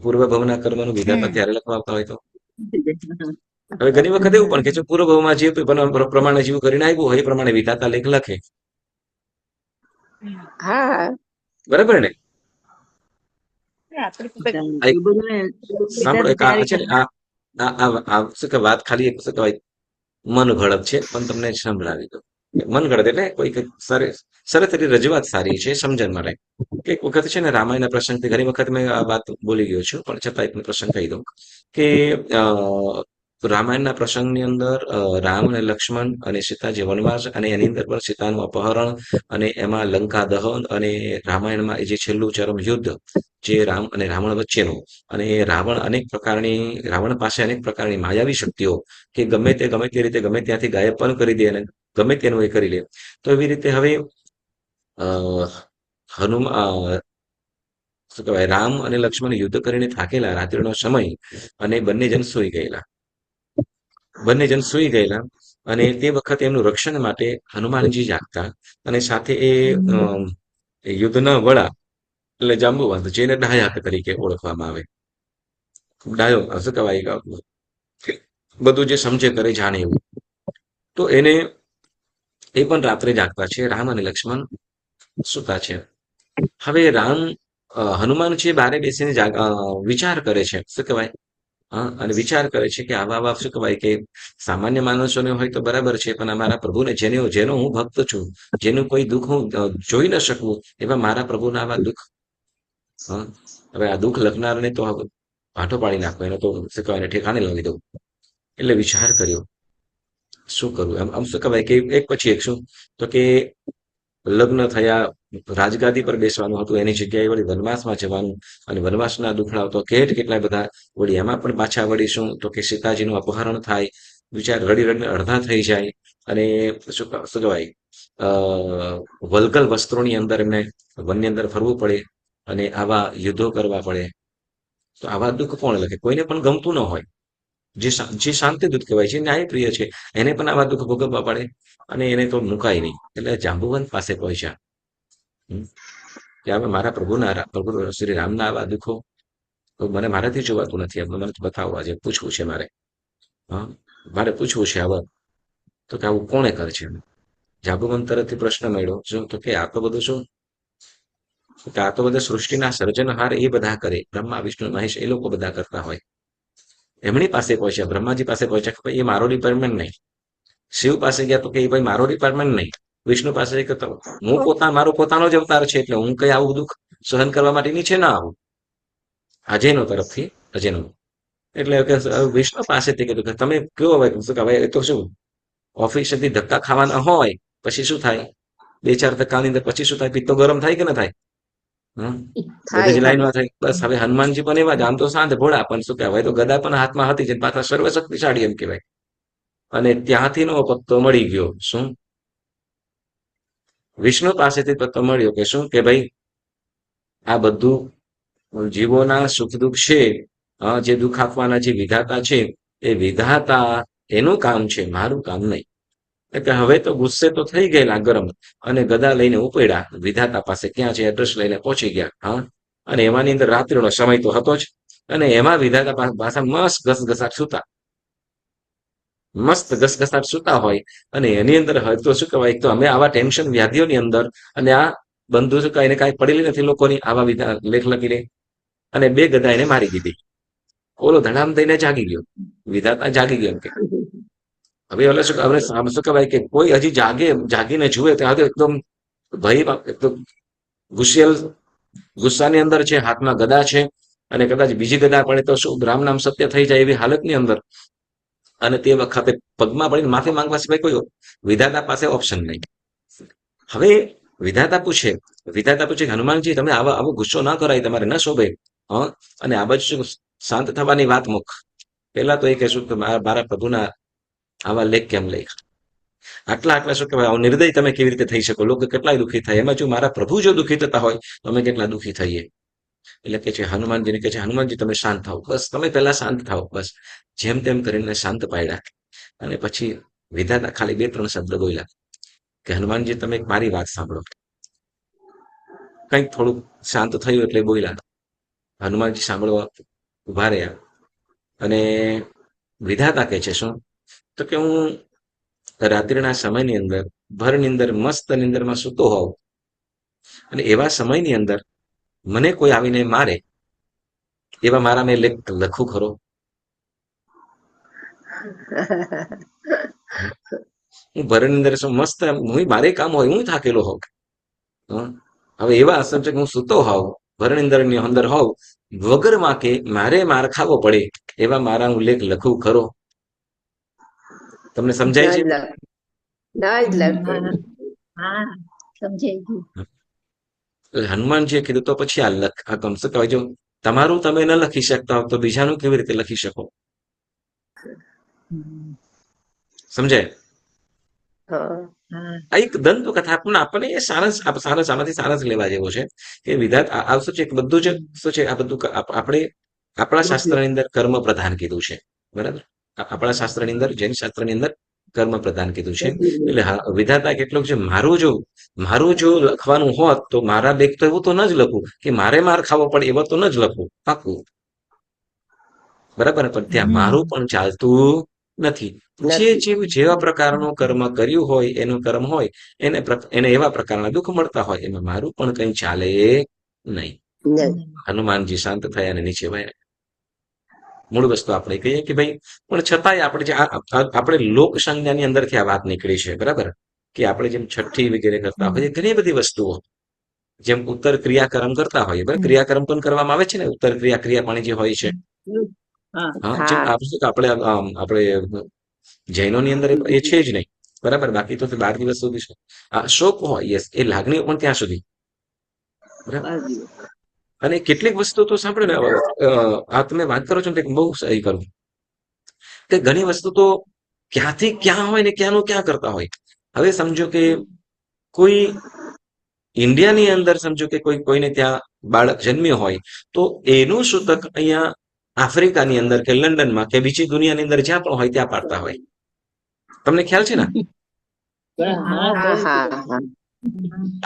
પૂર્વ ભવના કર્મનું વિધાતા ત્યારે લખવા આવતા હોય તો હવે ઘણી વખત એવું પણ કે જો પૂર્વ ભવમાં જે પ્રમાણે જેવું કરીને આવ્યું હોય એ પ્રમાણે વિધાતા લેખ લખે, હા બરાબર ને? આપણે એ બધું ને સાંભળો, એક આ છે ને તૈયારી આ શું કે વાત ખાલી એક શું કહેવાય મન ઘડત છે, પણ તમને સંભળાવી દો. મન ઘડત એટલે કોઈ સરસ રજૂઆત સારી છે સમજણ માટે. કે એક વખત છે ને રામાયણના પ્રસંગથી ઘણી વખત મેં આ વાત બોલી ગયો છું, પણ છતાં એક પ્રસંગ કહી દઉં કે રામાયણના પ્રસંગની અંદર રામ અને લક્ષ્મણ અને સીતાજી વનવાસ, અને એની અંદર પણ સીતાનું અપહરણ, અને એમાં લંકા દહન, અને રામાયણમાં એ જે છેલ્લું ચરમ યુદ્ધ જે રામ અને રાવણ વચ્ચેનું, અને એ રાવણ પાસે અનેક પ્રકારની માયાવી શક્તિઓ કે ગમે તે રીતે ગમે ત્યાંથી ગાયબ પણ કરી દે અને ગમે તેનું એ કરી લે. તો એવી રીતે હવે હનુમાન શું કહેવાય, રામ અને લક્ષ્મણ યુદ્ધ કરીને થાકેલા, રાત્રિનો સમય, અને બંને જણ સુઈ ગયેલા, અને તે વખતે એમનું રક્ષણ માટે હનુમાનજી જાગતા, અને સાથે એ યુદ્ધના વડા એટલે જાંબુવંત, જેને ડાહ્યાક તરીકે ઓળખવામાં આવે, ડાયો શું કહેવાય, બધું જે સમજે કરે જાણે એવું. તો એને એ પણ રાત્રે જાગતા છે, રામ અને લક્ષ્મણ સુતા છે. હવે હનુમાન છે બારે બેસીને વિચાર કરે છે, શું કહેવાય, હા, અને વિચાર કરે છે કે આવા શું કહેવાય કે સામાન્ય માણસોને હોય તો બરાબર છે, પણ અમારા પ્રભુને જેનો હું ભક્ત છું, જેનું કોઈ દુઃખ હું જોઈ ન શકું, એવા મારા પ્રભુના આવા દુઃખ, હા, હવે આ દુઃખ લખનારને તો ભાંઠો પાડી નાખો, એને તો શું કહેવાય ઠેકાણે લાવી દઉં. એટલે વિચાર કર્યો શું કરવું, આમ શું કહેવાય કે એક પછી એક શું, તો કે લગ્ન થયા, રાજગાદી પર બેસવાનું હતું, એની જગ્યાએ વળી વનવાસમાં જવાનું, અને વનવાસના દુખડાવ તો કેટલાય બધા, વળી એમાં પણ પાછા વળી શું, તો કે સીતાજીનું અપહરણ થાય, વિચાર રડીને અડધા થઈ જાય, અને શું કહેવાય વલ્ગલ વસ્ત્રોની અંદર એમને વનની અંદર ફરવું પડે, અને આવા યુદ્ધો કરવા પડે. તો આવા દુઃખ કોણ લખે? કોઈને પણ ગમતું ન હોય. જે શાંતિ દૂત કહેવાય છે, ન્યાયપ્રિય છે, એને પણ આવા દુઃખ ભોગવવા પડે, અને એને તો મુકાય નહીં. એટલે જાંબુવંત પાસે પહોંચ્યા કે હવે મારા પ્રભુ શ્રી રામના આવા દુઃખો મને મારાથી જોવાતું નથી, મને બતાવવા છે, પૂછવું છે મારે, હા, મારે પૂછવું છે આવા. તો કે આવું કોણે કરે છે? જાંબુવંત તરફથી પ્રશ્ન મળ્યો શું, તો કે આ તો બધું શું, કે આ તો બધા સૃષ્ટિના સર્જનહાર એ બધા કરે, બ્રહ્મા વિષ્ણુ મહેશ એ લોકો બધા કરતા હોય. એમની પાસે પહોંચ્યા, બ્રહ્માજી પાસે પહોંચ્યા કે ભાઈ એ મારો ડિપાર્ટમેન્ટ નહીં. શિવ પાસે ગયા તો કે ભાઈ મારો ડિપાર્ટમેન્ટ નહીં. વિષ્ણુ પાસે કહેતો મારો પોતાનો જ અવતાર છે, એટલે હું કઈ આવું દુઃખ સહન કરવા માટે નીચે ના આવું. અજયનો તરફથી અજયનો એટલે કે વિષ્ણુ પાસેથી કીધું કે તમે કયો હવે શું કે હવે એ તો શું ઓફિસેથી ધક્કા ખાવાના હોય પછી શું થાય? 2-4 ધક્કાની અંદર પછી શું થાય? પિત્તો ગરમ થાય કે ના થાય? હમ બધી જ થાય લાઈનમાં થાય. બસ હવે હનુમાનજી પણ એવા જ, આમ તો શાંત ભોળા, પણ શું કહેવાય, તો ગદા પણ હાથમાં હતી જ, પાછા સર્વશક્તિશાળી એમ કહેવાય. અને ત્યાંથી નો પત્તો મળી ગયો. શું? વિષ્ણુ પાસેથી પત્તો મળ્યો કે શું કે ભાઈ આ બધું જીવોના સુખ દુઃખ છે, જે દુઃખ આપવાના જે વિધાતા છે એ વિધાતા એનું કામ છે, મારું કામ નહીં. એટલે હવે તો ગુસ્સે તો થઈ ગયેલા ગરમ, અને ગદા લઈને ઉપડ્યા વિધાતા પાસે. ક્યાં છે? એડ્રેસ લઈને પહોંચી ગયા. હા, અને એમાંની અંદર રાત્રિનો સમય તો હતો જ, અને એમાં વિધાતા પાસે મસ્ત ઘસઘસાટ સુતા, મસ્ત ઘસઘસાટ સુતા હોય, અને એની અંદર હોય તો શું કહેવાય, એક તો અમે આવા ટેન્શન વ્યાધિઓની અંદર, અને આ બંધુ શું કાંઈ ને કાંઈ પડેલી નથી લોકોની આવા લેખ લખીને, અને 2 ગદા એને મારી દીધી. ઓલો ધડામ થઈને જાગી ગયો, વિધાતા જાગી ગયો એમ કે. હવે ઓલે શું હવે શું કહેવાય કે કોઈ હજી જાગીને જુએ ત્યાં તો એકદમ ભય, એકદમ ગુસ્સેલ, ગુસ્સાની અંદર છે, હાથમાં ગદા છે, અને કદાચ બીજી ગદા પડે તો શું રામ નામ સત્ય થઈ જાય એવી હાલતની અંદર. અને તે વખતે પગમાં પડીને માફી માંગવા સિવાય કોઈ વિધાતા પાસે ઓપ્શન નહીં. હવે વિધાતા પૂછે કે હનુમાનજી તમે આવો ગુસ્સો ના કરાય, તમારે ન શોભે. હા, અને આ બાજુ શાંત થવાની વાત મુક. પેલા તો એ કહેશું કે મારા પ્રભુના આવા લેખ કેમ લખ્યા? આટલા શું કહેવાય, નિર્દય તમે કેવી રીતે થઈ શકો? લોકો કેટલાય દુઃખી થાય, એમાં જો મારા પ્રભુ જો દુઃખી થતા હોય તો અમે કેટલા દુઃખી થઈએ. એટલે કે છે હનુમાનજીને કે છે, હનુમાનજી તમે શાંત થાઓ, બસ તમે પહેલા શાંત થાઓ. બસ જેમ તેમ કરીને શાંત પાડ્યા. અને પછી વિધાતા ખાલી 2-3 શબ્દ બોલ્યા કે હનુમાનજી તમે મારી વાત સાંભળો. કંઈક થોડુંક શાંત થયું એટલે બોલ્યા. હનુમાનજી સાંભળવા ઉભા રહ્યા, અને વિધાતા કહે છે શું? તો કે હું રાત્રિના સમયની અંદર ભર નિંદર, મસ્ત નિંદરમાં સૂતો હોઉં, અને એવા સમયની અંદર મને કોઈ આવીને મારે, એવા મારા મેં લેખ લખું ખરો? હું ભરની અંદર શું મસ્ત, હું મારે કામ હોય, હું થાકેલો હોઉં. હવે એવા અસર છે કે હું સૂતો હોઉં, ભરની અંદર હોઉં, વગર વાંકે મારે માર ખાવો પડે, એવા મારા હું લેખ લખું ખરો? તમને સમજાય છે? ના જ લખે. હા, સમજાઈ ગયું. હનુમાનજીએ કીધું તો પછી આ કમસે કહેવાય, જો તમારું તમે ન લખી શકતા હો તો બીજાનું કેવી રીતે લખી શકો? સમજાય? આ એક દંત કથા પણ આપણને એ આમાંથી સારસ લેવા જેવો છે કે વિધાતા આ શું છે, બધું જ શું છે, આ બધું આપણે આપણા શાસ્ત્રની અંદર કર્મ પ્રધાન કીધું છે, બરાબર? આપણા શાસ્ત્રની અંદર, જૈન શાસ્ત્રની અંદર કર્મ પ્રધાન કીધું છે. એટલે વિધાતા કેટલું છે, મારું જો લખવાનું હોત તો મારા લેખ તો એવું તો ન જ લખું કે મારે માર ખાવો પડે, એવો તો ન જ લખું, પાકું, બરાબર? પણ ત્યાં મારું પણ ચાલતું નથી. જેવા પ્રકારનું કર્મ કર્યું હોય, એનું કર્મ હોય, એને એવા પ્રકારના દુઃખ મળતા હોય, એમાં મારું પણ કઈ ચાલે નહીં. હનુમાનજી શાંત થયા અને નીચે વાય. મૂળ વસ્તુ આપણે કહીએ કે ભાઈ, પણ છતાંય આપણે લોક સંજ્ઞાની અંદરથી આ વાત નીકળી છે, બરાબર? કે આપણે જેમ છઠ્ઠી વગેરે કરતા હોઈએ, ઘણી બધી વસ્તુઓ, જેમ ઉત્તર ક્રિયાકર્મ કરતા હોઈએ, બરાબર? ક્રિયાકર્મ પણ કરવામાં આવે છે ને, ઉત્તર ક્રિયાપાણી જે હોય છે. જેમ આપણે જૈનોની અંદર એ છે જ નહીં, બરાબર? બાકી તો 12 દિવસ સુધી છે. શોક હોય, યસ, એ લાગણીઓ પણ ત્યાં સુધી, બરાબર? અને કેટલીક વસ્તુ તો સાંભળો ને, આ તમે વાત કરો છો ને, બહુ સહી કરું કે ઘણી વસ્તુ તો ક્યાંથી ક્યાં હોય ને ક્યાંનું ક્યાં કરતા હોય. હવે સમજો કે કોઈ ઇન્ડિયાની અંદર સમજો કે કોઈને ત્યાં બાળક જન્મ્યો હોય, તો એનું સૂતક અહીંયા આફ્રિકાની અંદર કે લંડનમાં કે બીજી દુનિયાની અંદર જ્યાં પણ હોય ત્યાં પાડતા હોય. તમને ખ્યાલ છે ને?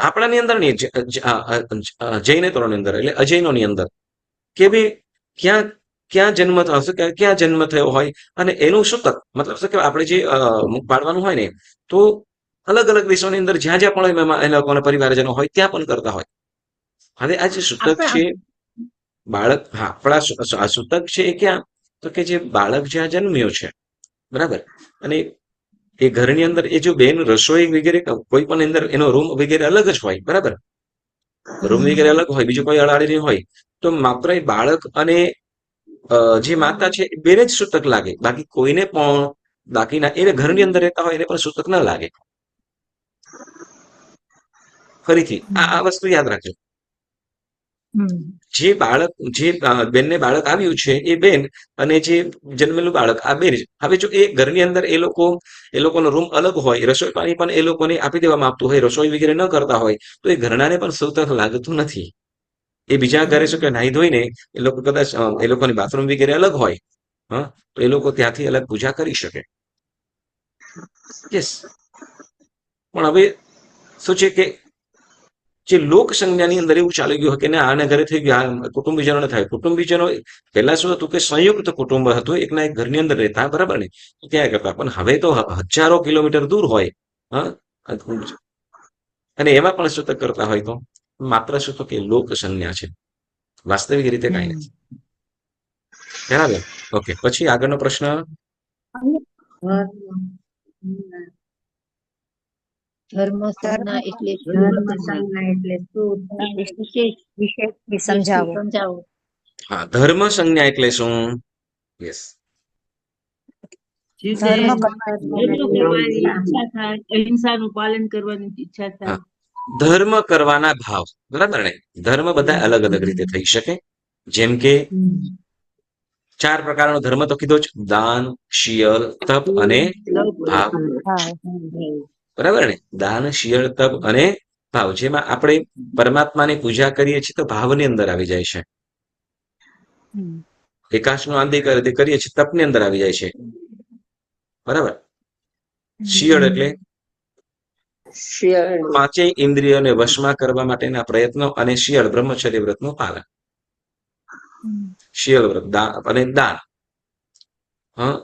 આપણાની અંદર નહીં, જૈનેતરોની અંદર, એટલે અજૈનોની અંદર, કે ભાઈ ક્યાં જન્મ થશે, ક્યાં જન્મ થયો હોય, અને એનું સૂતક, મતલબ શું કે આપણે જે પાડવાનું હોય ને, તો અલગ અલગ દેશોની અંદર જ્યાં જ્યાં પણ હોય, એ લોકોના પરિવારજનો હોય ત્યાં પણ કરતા હોય. હવે આ જે સૂતક છે, બાળક, આપણા સૂતક છે એ ક્યાં? તો કે જે બાળક જ્યાં જન્મ્યો છે, બરાબર? અને એ ઘરની અંદર એ જો બેન રસોઈ વગેરે કોઈ પણ અંદર એનો રૂમ વગેરે અલગ જ હોય, બરાબર? રૂમ વગેરે અલગ હોય, બીજું કોઈ અડાડી નહીં હોય, તો માત્ર એ બાળક અને જે માતા છે એ બેને જ સૂતક લાગે, બાકી કોઈને પણ બાકીના એને ઘરની અંદર રહેતા હોય એને પણ સૂતક ન લાગે. ફરીથી આ વસ્તુ યાદ રાખજો. જે બાળક જે બેનને બાળક આવ્યું છે એ બેન અને જે જન્મેલું બાળક આ બેન જ. હવે જો એ ઘરની અંદર એ લોકોનો રૂમ અલગ હોય, રસોઈ પાણી પણ એ લોકોને આપી દેવામાં આવતું હોય, રસોઈ વગેરે ન કરતા હોય, તો એ ઘરનાને પણ સૂતક લાગતું નથી. એ બીજા ઘરે શું કે નાહી ધોઈને એ લોકો કદાચ એ લોકોની બાથરૂમ વગેરે અલગ હોય, હા, તો એ લોકો ત્યાંથી અલગ પૂજા કરી શકે. યસ. પણ હવે શું છે કે જે લોક સંજ્ઞાની અંદર એવું ચાલી ગયું કે ના આને ઘરે થઈ ગયું, આ કુટુંબીજનોને થાય. કુટુંબીજનો પહેલા શું હતું કે સંયુક્ત કુટુંબ હતું, એકના એક ઘરની અંદર રહેતા, બરાબર ને, ત્યાં કરતા. પણ હવે તો હજારો કિલોમીટર દૂર હોય, હા, અને એમાં પણ સૂતક કરતા હોય તો માત્ર શું તો કે લોક સંજ્ઞા છે, વાસ્તવિક રીતે કઈ નથી. બરાબર. ઓકે, પછી આગળનો પ્રશ્ન. ધર્મ સંજ્ઞા એટલે શું? ધર્મ સંજ્ઞા એટલે શું? વિશેષથી સમજાવો. સમજાવો. હા, ધર્મ સંજ્ઞા એટલે શું? યસ. જે તે ધર્મ ધર્મ કરવાની ઈચ્છા થાય, અહિંસાનું પાલન કરવાની ઈચ્છા થાય. હા, ધર્મ કરવાના ભાવ, બરાબર ને. ધર્મ બધા અલગ અલગ રીતે થઈ શકે. જેમ કે 4 પ્રકારનો ધર્મ તો કીધો જ: દાન, શિયલ, તપ અને ભાવ. બરાબર ને. દાન, શિયળ, તપ અને ભાવ. જેમાં આપણે પરમાત્માની પૂજા કરીએ છીએ તો ભાવની અંદર આવી જાય છે. એકાશનો આદિ કરીએ છીએ, તપની અંદર આવી જાય છે. બરાબર. શિયળ એટલે શિયાળ 5 ઇન્દ્રિયોને વશમાં કરવા માટેના પ્રયત્નો, અને શિયળ બ્રહ્મચર્ય વ્રતનું પાલન. શિયળ વ્રત અને દાન. હા,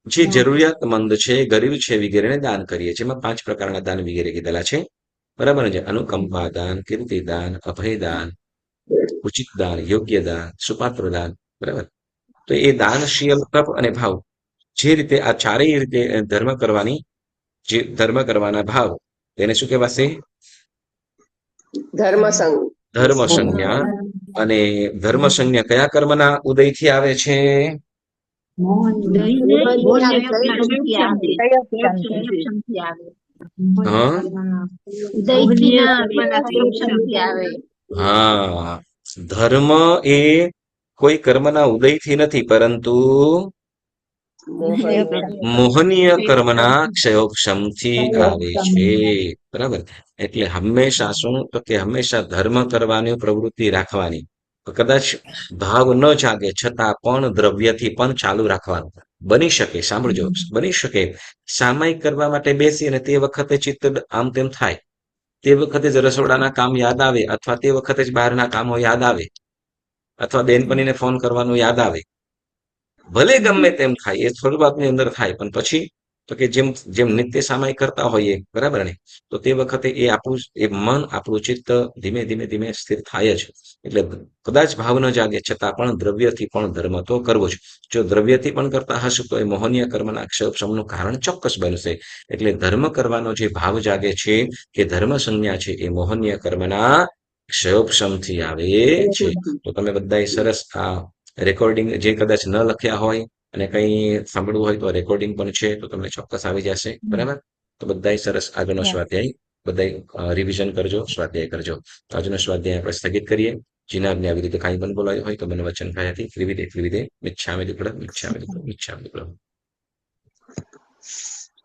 જે જરૂરિયાતમંદ છે, ગરીબ છે વગેરેને દાન કરીએ છીએ. એમાં 5 પ્રકારના દાન વગેરે કીધેલા છે. બરાબર છે. અનુકંપા દાન, કીર્તિ દાન, અભય દાન, ઉચિત દાન, યોગ્ય દાન, સુપાત્ર દાન. બરાબર. તો એ દાન, શિયલ, તપ અને ભાવ, જે રીતે આ ચારેય રીતે જે ધર્મ કરવાના ભાવ, તેને શું કહેવાશે? ધર્મ સંગ ધર્મ સંજ્ઞા. અને ધર્મ સંજ્ઞા કયા કર્મના ઉદયથી આવે છે? હા, હા. ધર્મ એ કોઈ કર્મના ઉદયથી નથી, પરંતુ મોહનીય કર્મના ક્ષયોક્ષમથી આવે છે. બરાબર. એટલે હંમેશા શું તો કે હંમેશા ધર્મ કરવાની પ્રવૃત્તિ રાખવાની. કદાચ ભાવ ન જાગે છતાં પણ દ્રવ્યથી પણ ચાલુ રાખવાનું. બની શકે, સાંભળજો, બની શકે સામાયિક કરવા માટે બેસી અને તે વખતે ચિત્ત આમ તેમ થાય, તે વખતે જ રસોડાના કામ યાદ આવે, અથવા તે વખતે જ બહારના કામો યાદ આવે, અથવા બેનપણીને ફોન કરવાનું યાદ આવે. ભલે ગમે તેમ થાય, એ શરૂઆતની અંદર થાય, પણ પછી તો કે જેમ જેમ નિત્ય સામાયિક કરતા હોઈએ, બરાબર ને, તો તે વખતે એ આપણું એ મન, આપણું ચિત્ત ધીમે ધીમે ધીમે સ્થિર થાય જ. એટલે કદાચ ભાવ ન જાગે છતાં પણ દ્રવ્યથી પણ ધર્મ તો કરવો જ. જો દ્રવ્યથી પણ કરતા હશે તો એ મોહનીય કર્મના ક્ષયોક્ષમનું કારણ ચોક્કસ બનશે. એટલે ધર્મ કરવાનો જે ભાવ જાગે છે, કે ધર્મ સંજ્ઞા છે, એ મોહનીય કર્મના ક્ષયોક્ષમથી આવે છે. તો તમે બધાએ સરસ આ રેકોર્ડિંગ જે કદાચ ન લખ્યા હોય અને કંઈ સાંભળવું હોય તો રેકોર્ડિંગ પણ છે, તો તમને ચોક્કસ આવી જશે. બરાબર. તો બધાએ સરસ આગળનો સ્વાધ્યાય બધાએ રિવિઝન કરજો, સ્વાધ્યાય કરજો. તો આજનો સ્વાધ્યાય આપણે સ્થગિત કરીએ. જીનાબને આવી રીતે કાંઈ પણ બોલાયું હોય તો મને વચન ખાયાથી ત્રિવિધે મિચ્છામિ દુક્કડમ મિચ્છામિ દુક્કડમ મિચ્છામિ દુક્કડમ.